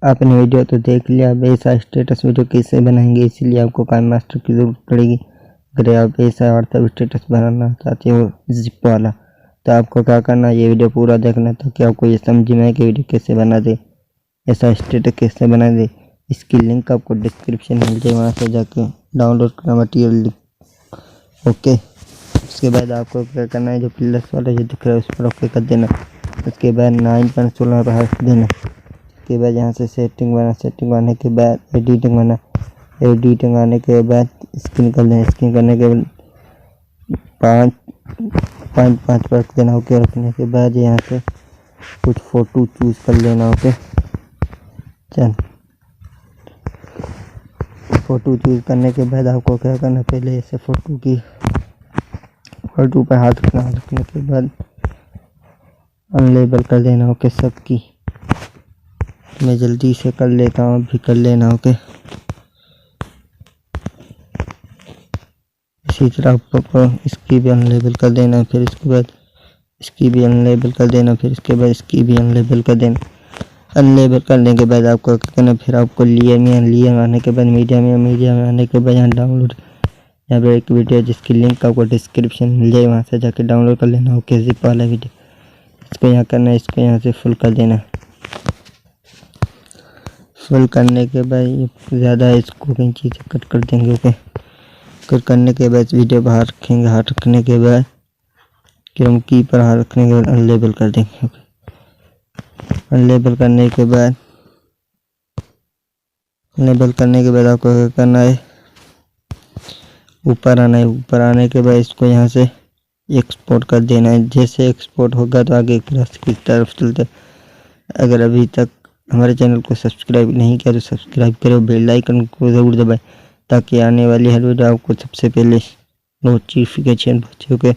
आपने वीडियो तो देख लिया। अब ऐसा स्टेटस वीडियो कैसे बनाएंगे, इसीलिए आपको काइनमास्टर की ज़रूरत पड़ेगी। अगर आप ऐसा व्हाट्सएप स्टेटस बनाना चाहते हो जिप वाला, तो आपको क्या करना है, ये वीडियो पूरा देखना ताकि आपको ये समझ में आए कि वीडियो कैसे बना दे, ऐसा स्टेटस कैसे बना दे। इसकी लिंक आपको डिस्क्रिप्शन मिल जाए, वहाँ से जाके डाउनलोड करना मटीरियल। ओके, उसके बाद आपको क्या करना है, जो प्लस वाला जो दिख रहा है उस पर ओके कर देना। उसके बाद 9.16 पर हट देना। उसके बाद यहाँ से सेटिंग आने के बाद एडिटिंग आने के बाद स्क्रीन कर देना। स्क्रीन करने के बाद 5 पर रख देना। ओके, रखने के बाद यहाँ से कुछ फ़ोटो चूज़ कर लेना। ओके, चल फ़ोटो चूज़ करने के बाद आपको क्या करना, पहले ऐसे फ़ोटो पर हाथ रखने के बाद अनलेबल कर देना। ओके, सबकी मैं जल्दी से कर लेता हूँ, भी कर लेना। ओके, इसी तरह आपको इसकी भी अनलेबल कर देना, फिर इसके बाद इसकी भी अनलेबल कर देना, फिर इसके बाद इसकी भी अनलेबल कर देना। अनलेबल करने के बाद आपको क्या करना, फिर आपको लियर आने के बाद मीडिया में आने के बाद यहाँ डाउनलोड, यहाँ पर एक वीडियो जिसकी लिंक आपको डिस्क्रिप्शन मिल जाए, वहाँ से जाके डाउनलोड कर लेना। ओके, जिप वाला वीडियो, इसको यहाँ करना है, इसको यहाँ से फुल कर देना। फुल करने के बाद ज़्यादा इसको कई चीज़ें कट कर देंगे। ओके, कट करने के बाद वीडियो बाहर रखेंगे। हाथ रखने के बाद क्रोम की पर हाथ रखने के बाद अनलेबल कर देंगे। ओके, अनलेबल करने के बाद आपको क्या करना है, ऊपर आना है। ऊपर आने के बाद इसको यहाँ से एक्सपोर्ट कर देना है। जैसे एक्सपोर्ट होगा तो आगे की तरफ चलते। अगर अभी तक हमारे चैनल को सब्सक्राइब नहीं किया तो सब्सक्राइब करो, बेल आइकन को ज़रूर दबाएं ताकि आने वाली हर वीडियो आपको सबसे पहले नोटिफिकेशन पहुँचे। ओके,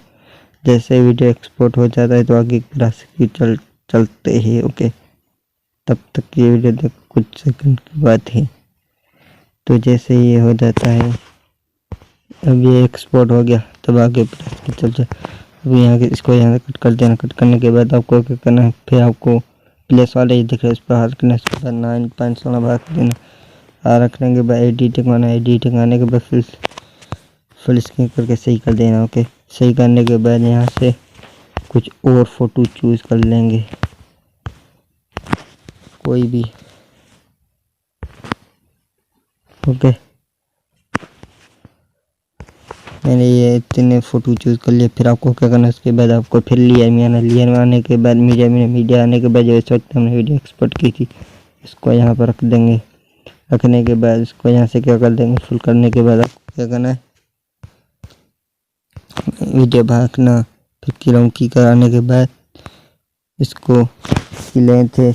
जैसे वीडियो एक्सपोर्ट हो जाता है तो आगे की राशि चलते हैं। ओके, तब तक ये वीडियो देख कुछ सेकंड की बात है। तो जैसे ये हो जाता है, अब ये एक्सपोर्ट हो गया, तब आगे चलते। अभी यहाँ इसको यहाँ से कट कर देना। कट करने के बाद आपको क्या करना है, फिर आपको प्लेस वाले ये दिख रहा है उस पर हाथ रखना। इसके बाद 9.16 पर रख देना। रखने के बाद एडिटिंग आने के बाद फिर फुल स्क्रीन करके सही कर देना। ओके, सही करने के बाद यहाँ से कुछ और फ़ोटो चूज़ कर लेंगे, कोई भी। ओके, मैंने ये इतने फ़ोटो चूज़ कर लिए। फिर आपको क्या करना है, उसके बाद आपको फिर लियर में आने के बाद मीडिया आने के बाद जो इस वक्त हमने वीडियो एक्सपोर्ट की थी इसको यहाँ पर रख देंगे। रखने के बाद इसको यहाँ से क्या कर देंगे, फुल करने के बाद आपको क्या करना है, वीडियो भागना। फिर क्रोम की कराने के बाद इसको लेंथ है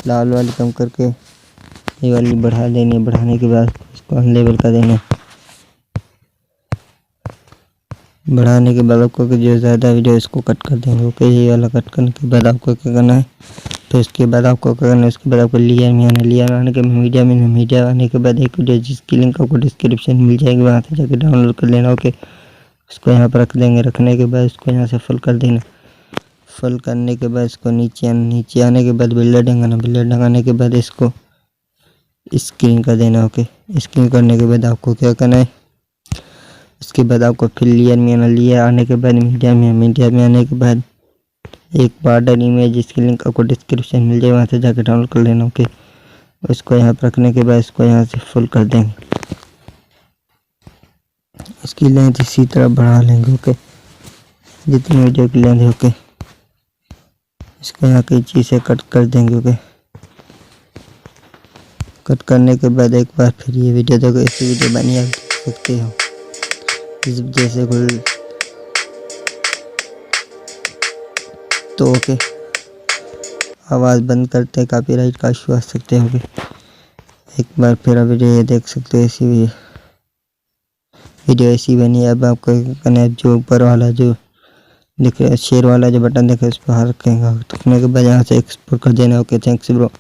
लाल वाली कम करके ये वाली बढ़ा देनी। बढ़ाने के बाद इसको अनलेबल कर देना। बढ़ाने के बाद आपको जो ज़्यादा वीडियो इसको कट कर देंगे। ओके, ये वाला कट करने के बाद आपको क्या करना है, तो इसके बाद आपको क्या करना है, उसके बाद आपको लियर में आने के मीडिया आने के बाद एक वीडियो जिसकी लिंक आपको डिस्क्रिप्शन मिल जाएगी, वहाँ से जाकर डाउनलोड कर लेना। ओके, उसको यहाँ पर रख देंगे। रखने के बाद इसको यहाँ से फुल कर देना। फुल करने के बाद इसको नीचे आने के बाद बिल्डर ढंगाने के बाद इसको स्क्रीन कर देना। ओके, स्क्रीन करने के बाद आपको क्या करना है, उसके बाद आपको फिर लियर आने के बाद मीडिया में आने के बाद एक बॉर्डर इमेज जिसकी लिंक आपको डिस्क्रिप्शन मिल जाए, वहाँ से जाकर डाउनलोड कर लेना। ओके, उसको यहाँ पर रखने के बाद इसको यहाँ से फुल कर देंगे। इसकी लेंथ इसी तरह बढ़ा लेंगे। ओके, जितनी वीडियो की लेंथ है। ओके, इसको यहाँ कई चीज़ें कट कर देंगे। ओके, कट करने के बाद एक बार फिर ये वीडियो देखो, ऐसी वीडियो बनी आप सकते हो जैसे कोई। तो ओके, आवाज़ बंद करते हैं, कॉपीराइट का इशू आ सकते हैं। ओके, एक बार फिर वीडियो ये देख सकते हो, ऐसी वीडियो ऐसी बनी है। अब आपको करना है, जो ऊपर वाला जो दिख रहा है शेयर वाला जो बटन दिख रहा है उस पर हाथ रखेंगे। रखने के बाद यहाँ से एक्सपोर्ट कर देना। Okay, thanks bro.